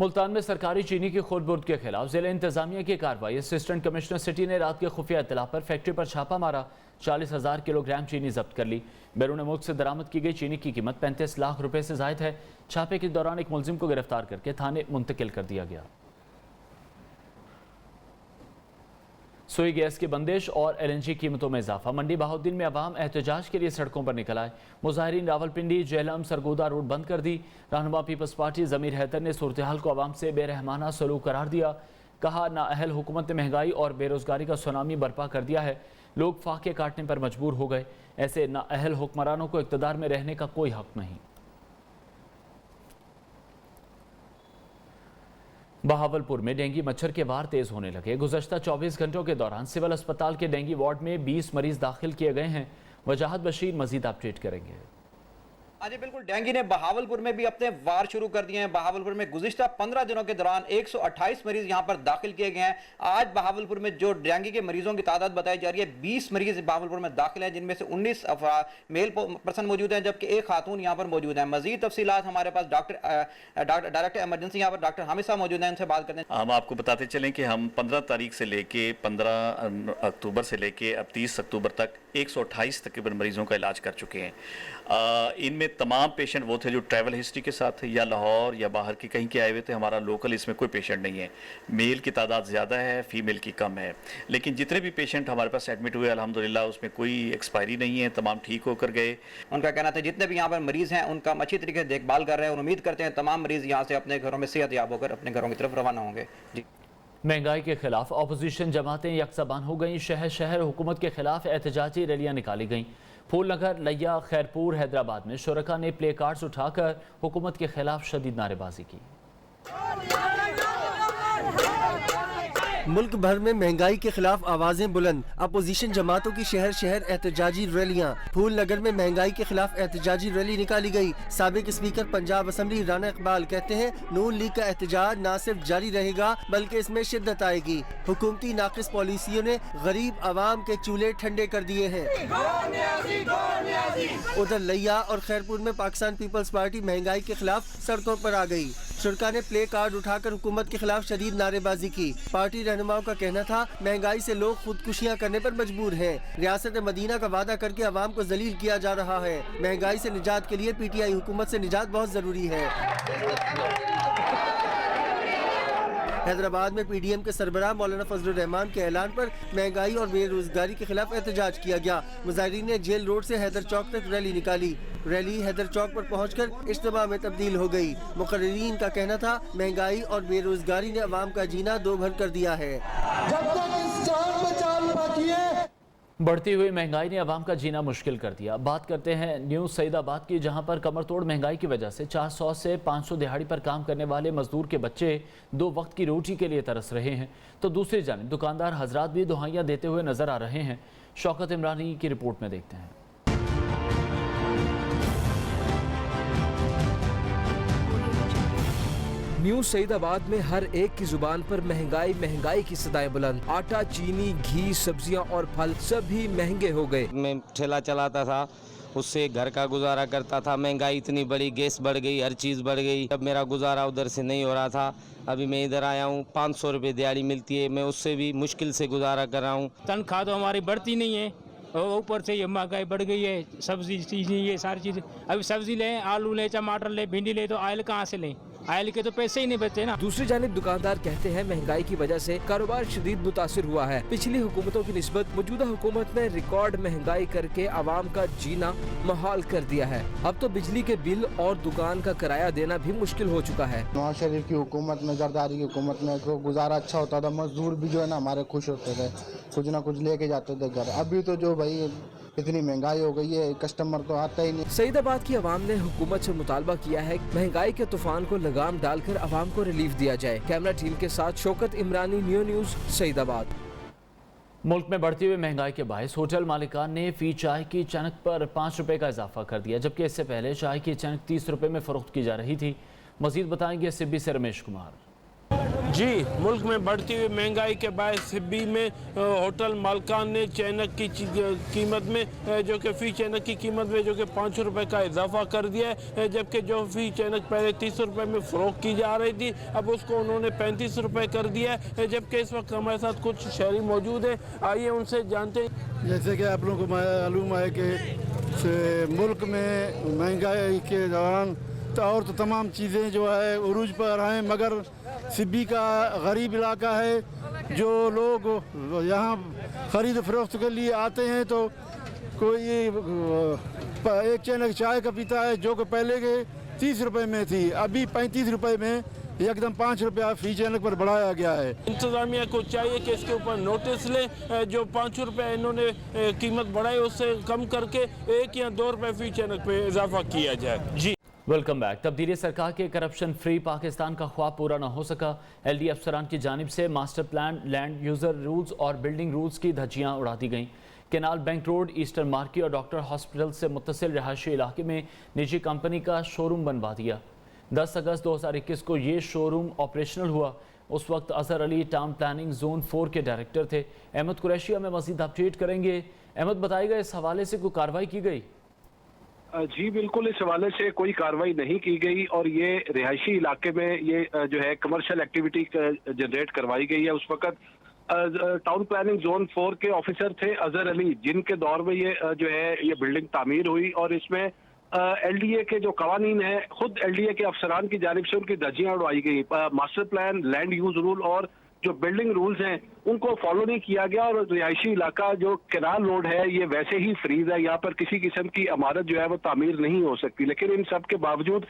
मुल्तान में सरकारी चीनी की खुर्द-बुर्द के खिलाफ जिला इंतजामिया की कार्रवाई। असिस्टेंट कमिश्नर सिटी ने रात के खुफिया इत्तला पर फैक्ट्री पर छापा मारा। 40,000 किलोग्राम चीनी जब्त कर ली। बैरून मुल्क से दरामद की गई चीनी की कीमत 35 लाख रुपए से जायद है। छापे के दौरान एक मुलजिम को गिरफ्तार करके थाने मुंतकिल कर दिया गया। सुई गैस की बंदिश और LNG कीमतों में इजाफा। मंडी बहाउद्दीन में अवाम एहतजाज के लिए सड़कों पर निकल आए। मुजाहिरीन रावलपिंडी जेहलम सरगोदा रोड बंद कर दी। रहनुमा पीपल्स पार्टी ज़मीर हैदर ने सूरत हाल को अवाम से बेरहमाना सलूक करार दिया। कहा, नाअहल हुकूमत ने महंगाई और बेरोजगारी का सुनामी बर्पा कर दिया है। लोग फाके काटने पर मजबूर हो गए। ऐसे नाअहल हुक्मरानों को इक़्तिदार में रहने का कोई हक नहीं। बहावलपुर में डेंगू मच्छर के वार तेज होने लगे। गुज़श्ता 24 घंटों के दौरान सिविल अस्पताल के डेंगू वार्ड में 20 मरीज दाखिल किए गए हैं। वजाहत बशीर मजीद अपडेट करेंगे। जी बिल्कुल, डेंगू ने बहावलपुर में भी अपने वार शुरू कर दिए हैं। बहावलपुर में गुज़िश्ता 15 दिनों के दौरान 128 मरीज यहां पर दाखिल किए गए हैं। आज बहावलपुर में जो डेंगू के मरीजों की तादाद बताई जा रही है, 20 मरीज बहावलपुर में दाखिल हैं, जिनमें से 19 मेल पर्सन मौजूद हैं, जबकि एक खातून यहां पर मौजूद है। मजीद तफसीलात हमारे पास डायरेक्टर एमरजेंसी यहां पर डॉक्टर हामिद साहब मौजूद हैं, उनसे बात करते हैं। हम आपको बताते चलें कि हम 15 तारीख से लेके 15 अक्टूबर से लेके अब 30 अक्टूबर तक 128 तकरीबन मरीजों का इलाज कर चुके हैं। इनमें तमाम पेशेंट वो थे जो ट्रैवल हिस्ट्री के साथ थे या लाहौर या बाहर के कहीं के आए हुए थे। हमारा लोकल इसमें कोई पेशेंट नहीं है। मेल की तादाद ज़्यादा है, फीमेल की कम है। लेकिन जितने भी पेशेंट हमारे पास एडमिट हुए अल्हम्दुलिल्लाह उसमें कोई एक्सपायरी नहीं है, तमाम ठीक होकर गए। उनका कहना था जितने भी यहाँ पर मरीज हैं उनका अच्छी तरीके से देखभाल कर रहे हैं और उम्मीद करते हैं तमाम मरीज यहाँ से अपने घरों में सेहतयाब होकर अपने घरों की तरफ रवाना होंगे। जी, महंगाई के खिलाफ अपोजिशन जमातें यकसबान हो गईं। शहर शहर हुकूमत के खिलाफ एहतजाजी रैलियां निकाली गईं। फूलनगर, लिया, खैरपुर, हैदराबाद में शुरका ने प्ले कार्ड्स उठाकर हुकूमत के खिलाफ शदीद नारेबाजी की। मुल्क भर में महंगाई के खिलाफ आवाजें बुलंद। अपोजिशन जमातों की शहर शहर एहतजाजी रैलियां। फूलनगर में महंगाई के खिलाफ एहतजाजी रैली निकाली गई। साबिक स्पीकर पंजाब असम्बली राना इकबाल कहते हैं, नून लीग का एहतजाज न सिर्फ जारी रहेगा बल्कि इसमें शिद्दत आएगी। हुकूमती नाकिस पॉलिसियों ने गरीब आवाम के चूल्हे ठंडे कर दिए हैं। उधर लिया और खैरपुर में पाकिस्तान पीपल्स पार्टी महंगाई के खिलाफ सड़कों पर आ गई। शुरका ने प्ले कार्ड उठाकर हुकूमत के खिलाफ शदीद नारेबाजी की। पार्टी रहनुमाओं का कहना था, महंगाई से लोग खुदकुशियां करने पर मजबूर हैं। रियासत मदीना का वादा करके अवाम को जलील किया जा रहा है। महंगाई से निजात के लिए PTI हुकूमत से निजात बहुत जरूरी है। हैदराबाद में PDM के सरबराह मौलाना फजलुर रहमान के ऐलान पर महंगाई और बेरोजगारी के खिलाफ एहतजाज किया गया। मुजाहिरीन ने जेल रोड से हैदर चौक तक रैली निकाली। रैली हैदर चौक पर पहुंचकर इज्तिमा में तब्दील हो गई। मुकर्रिरीन का कहना था, महंगाई और बेरोजगारी ने अवाम का जीना दो भर कर दिया है। जब तक इस जान में जान बाकी है। बढ़ती हुई महंगाई ने अवाम का जीना मुश्किल कर दिया। बात करते हैं न्यू सईदाबाद की, जहां पर कमर तोड़ महंगाई की वजह से 400 से 500 दिहाड़ी पर काम करने वाले मजदूर के बच्चे 2 वक्त की रोटी के लिए तरस रहे हैं, तो दूसरी जानिब दुकानदार हजरात भी दुहाइयां देते हुए नजर आ रहे हैं। शौकत इमरानी की रिपोर्ट में देखते हैं। न्यू सईदाबाद में हर एक की जुबान पर महंगाई महंगाई की सदाएं बुलंद। आटा, चीनी, घी, सब्जियां और फल सभी महंगे हो गए। मैं ठेला चलाता था, उससे घर का गुजारा करता था। महंगाई इतनी बढ़ी, गैस बढ़ गई, हर चीज़ बढ़ गई। अब मेरा गुजारा उधर से नहीं हो रहा था। अभी मैं इधर आया हूँ, 500 रुपये दिहाड़ी मिलती है, मैं उससे भी मुश्किल से गुजारा कर रहा हूँ। तनख्वाह तो हमारी बढ़ती नहीं है और ऊपर से ये महंगाई बढ़ गई है। सब्जी चीज़ें, ये सारी चीज़ें, अभी सब्जी लें, आलू लें, टमाटर लें, भिंडी लें, तो आयल कहाँ से लें? आयल के तो पैसे ही नहीं बचते ना। दूसरी जानिब दुकानदार कहते हैं, महंगाई की वजह से कारोबार शदीद मुतासिर हुआ है। पिछली हुकूमतों की निस्बत मौजूदा हुकूमत ने रिकॉर्ड महंगाई करके आवाम का जीना मुहाल कर दिया है। अब तो बिजली के बिल और दुकान का किराया देना भी मुश्किल हो चुका है। नवाज शरीफ की हुकूमत में, जरदारी की हुकूमत में तो गुजारा अच्छा होता था। मजदूर भी जो है ना हमारे खुश होते थे, कुछ ना कुछ लेके जाते थे घर। अभी तो जो भाई इतनी महंगाई हो गई है, कस्टमर तो आता ही नहीं। सईदाबाद की आवाम ने हुकूमत से मुतालबा किया है, महंगाई के तूफान को लगाम डालकर आवाम को रिलीफ दिया जाए। कैमरा टीम के साथ शौकत इमरानी, न्यू न्यूज़, सईदाबाद। मुल्क में बढ़ती हुई महंगाई के बायस होटल मालिकान ने फी चाय की चनक पर 5 रुपए का इजाफा कर दिया, जबकि इससे पहले चाय की चनक 30 रुपए में फरोख्त की जा रही थी। मजीद बताएंगे सिब्बी से रमेश कुमार। जी, मुल्क में बढ़ती हुई महंगाई के बायस सिब्बी में होटल मालकान ने चैनक की कीमत में जो कि फ़ी चैनक की कीमत में जो कि 5 रुपये का इजाफा कर दिया है, जबकि जो फ़ी चैनक पहले 30 रुपये में फ़रोख्त की जा रही थी अब उसको उन्होंने 35 रुपये कर दिया है। जबकि इस वक्त हमारे साथ कुछ शहरी मौजूद हैं, आइए उनसे जानते हैं। जैसे कि आप लोगों को मालूम है कि मुल्क में महंगाई के दौरान और तो तमाम चीज़ें जो है उरूज पर हैं, मगर सिब्बी का गरीब इलाका है। जो लोग यहाँ ख़रीद फरोख्त के लिए आते हैं तो कोई एक चैनक चाय का पीता है जो कि पहले के 30 रुपये में थी, अभी 35 रुपये में एकदम 5 रुपया फ़ी चैनक पर बढ़ाया गया है। इंतज़ामिया को चाहिए कि इसके ऊपर नोटिस ले, जो 5 रुपये इन्होंने कीमत बढ़ाई उससे कम करके 1 या 2 रुपये फ़ी चैनक पे इजाफा किया जाए। जी वेलकम बैक। तब्दीली सरकार के करप्शन फ्री पाकिस्तान का ख्वाब पूरा न हो सका। LD अफसरान की जानिब से master plan, land user rules और बिल्डिंग रूल्स की धज्जियाँ उड़ा दी गईं। Canal bank road, eastern market और डॉक्टर हॉस्पिटल से मुत्तसिल रहायशी इलाके में निजी कंपनी का शोरूम बनवा दिया। 10 अगस्त 2021 को ये शोरूम ऑपरेशनल हुआ। उस वक्त Azhar Ali town planning zone 4 के डायरेक्टर थे। अहमद कुरैशी हमें मज़ीद अपडेट करेंगे। अहमद, बताइएगा इस हवाले से कोई कार्रवाई की गई? जी बिल्कुल, इस हवाले से कोई कार्रवाई नहीं की गई और ये रिहायशी इलाके में ये जो है कमर्शियल एक्टिविटी जनरेट करवाई गई है। उस वक्त टाउन प्लानिंग जोन 4 के ऑफिसर थे अजहर अली, जिनके दौर में ये जो है ये बिल्डिंग तामीर हुई और इसमें LDA के जो कवानीन है, खुद LDA के अफसरान की जानिब से उनकी धज्जियां उड़ाई गई। Master plan, land use rule और जो बिल्डिंग रूल्स हैं उनको फॉलो नहीं किया गया और रिहायशी इलाका जो केनाल रोड है ये वैसे ही फ्रीज है। यहाँ पर किसी किस्म की इमारत जो है वो तामीर नहीं हो सकती। लेकिन इन सब के बावजूद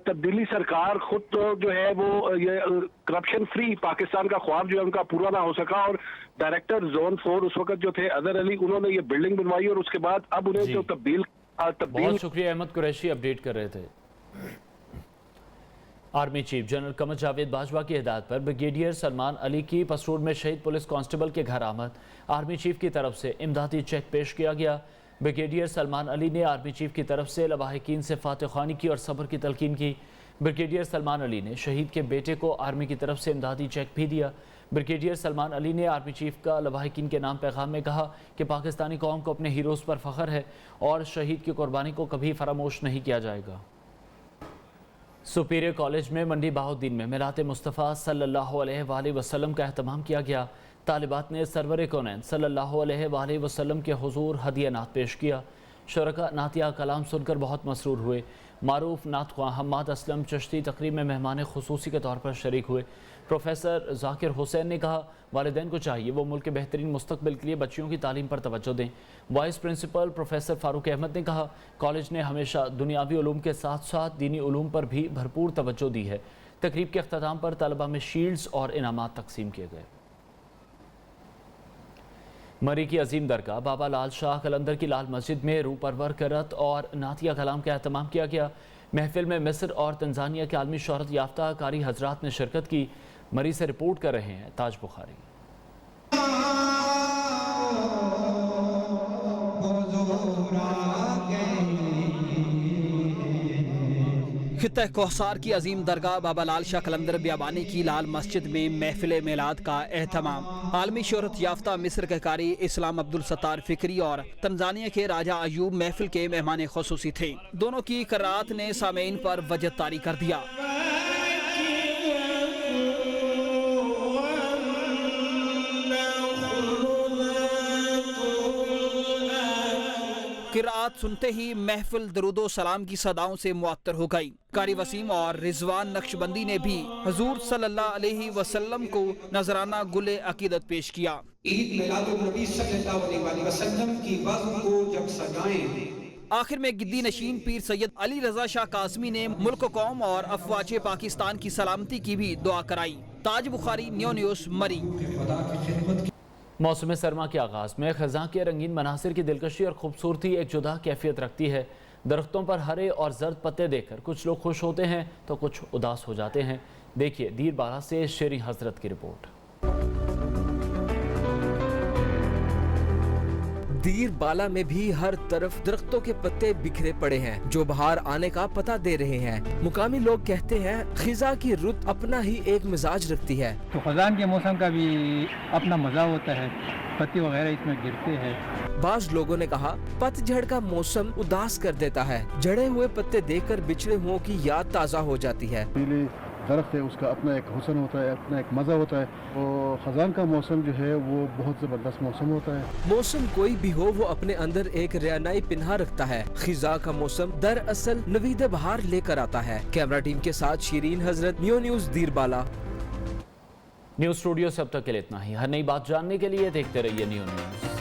तब्दीली सरकार खुद तो जो है वो ये करप्शन फ्री पाकिस्तान का ख्वाब जो है उनका पूरा ना हो सका और डायरेक्टर जोन 4 उस वक्त जो थे अजहर अली, उन्होंने ये बिल्डिंग बनवाई और उसके बाद अब उन्हें जो तब्दील बहुत शुक्रिया। अहमद कुरैशी अपडेट कर रहे थे। Army chief general Qamar Javed Bajwa की हिदायत पर ब्रिगेडियर सलमान अली की पसरूर में शहीद पुलिस कांस्टेबल के घर आमद। आर्मी चीफ की तरफ से इमदादी चेक पेश किया गया। ब्रिगेडियर सलमान अली ने आर्मी चीफ की तरफ से लवाहिकीन से फातह ख़्वानी की और सब्र की तलकीन की। ब्रिगेडियर सलमान अली ने शहीद के बेटे को आर्मी की तरफ से इमदादी चेक भी दिया। ब्रिगेडियर सलमान अली ने आर्मी चीफ का लवाहिकीन के नाम पैगाम में कहा कि पाकिस्तानी कौम को अपने हीरोज़ पर फ़ख्र है और शहीद की कुर्बानी को कभी फरामोश नहीं किया जाएगा। सुपीरियर कॉलेज में मंडी बहाउद्दीन में मिलात मुस्तफ़ा सल्लल्लाहु अलैहि वसल्लम का एहतमाम किया गया। तालिबात ने सरवर कौनैन सल्लल्लाहु अलैहि वसल्लम के हुजूर हदिया नात पेश किया। शुरका नातिया कलाम सुनकर बहुत मसरूर हुए। मारूफ नात ख्वां हम्माद असलम चिश्ती तकरीब में मेहमान खुसूसी के तौर पर शरीक हुए। प्रोफेसर जाकिर हुसैन ने कहा वालिदैन को चाहिए वो मुल्क के बेहतरीन मुस्तकबिल के लिए बच्चियों की तालीम पर तवज्जो दें। Vice principal professor Farooq Ahmed ने कहा कॉलेज ने हमेशा दुनियावी उलूम के साथ साथ दीनी उलूम पर भी भरपूर तवज्जो दी है। तकरीब के अख्ताम पर तलबा में शील्ड्स और इनामात तकसीम किए गए। मरी की अजीम दरगाह बाबा लाल शाह कलंदर की लाल मस्जिद में रूह परवर करत और नातिया कलाम का एहतमाम किया गया। महफिल में मिस्र और तंजानिया के आलमी शोहरत याफ्ता कारी हजरात ने शिरकत की। मरी से रिपोर्ट कर रहे हैं ताज बुखारी। खित्ता कोहसार की अजीम दरगाह बाबा लाल शाह कलंदर बियाबानी की लाल मस्जिद में महफिल मिलाद का एहतमाम। आलमी शोहरत याफ्ता मिस्र के कारी इस्लाम अब्दुल सत्तार फिक्री और तंजानिया के राजा अयूब महफिल के मेहमान खुसूसी थे। दोनों की करात ने सामीन पर वजद तारी कर दिया। किरात सुनते ही महफिल दरूदो सलाम की सदाओं से मुअत्तर हो गई। कारी वसीम और रिजवान नक्शबंदी ने भी हुजूर सल्लल्लाहु अलैहि वसल्लम को नजराना गुले अकीदत पेश किया। ईद मिलादुन्नबी सल्लल्लाहु अलैहि वसल्लम की वज़्न को जब सजाएं। आखिर में गिद्दी नशीन पीर सैयद अली रजा शाह कासमी ने मुल्क कौम और अफवाज पाकिस्तान की सलामती की भी दुआ कराई। ताज बुखारी, न्यू न्यूज़, मरी। मौसम सरमा के आगाज़ में ख़ज़ां के रंगीन मनासिर की दिलकशी और खूबसूरती एक जुदा कैफियत रखती है। दरख्तों पर हरे और जर्द पत्ते देखकर कुछ लोग खुश होते हैं तो कुछ उदास हो जाते हैं। देखिए दीर बारा से शेरी हजरत की रिपोर्ट। दीर बाला में भी हर तरफ दरख्तों के पत्ते बिखरे पड़े हैं जो बाहर आने का पता दे रहे हैं। मुकामी लोग कहते हैं खिजा की रुत अपना ही एक मिजाज रखती है। तो खजान के मौसम का भी अपना मजा होता है, पत्ते वगैरह इसमें गिरते हैं। बाज लोगों ने कहा पतझड़ का मौसम उदास कर देता है। झड़े हुए पत्ते देखकर बिछड़े हुओं की याद ताज़ा हो जाती है। दरख्त है उसका अपना एक हुस्न होता है, अपना एक मज़ा होता है। और ख़ज़ान का मौसम जो है वो बहुत ज़बरदस्त मौसम होता है। मौसम कोई भी हो वो अपने अंदर एक रियानाई पिन्हा रखता है। खिजा का मौसम दरअसल नवीद बहार लेकर आता है। कैमरा टीम के साथ शीरीन हजरत, new news Dir Bala. News studio से अब तक के लिए इतना ही। हर नई बात जानने के लिए देखते रहिए न्यू न्यूज़।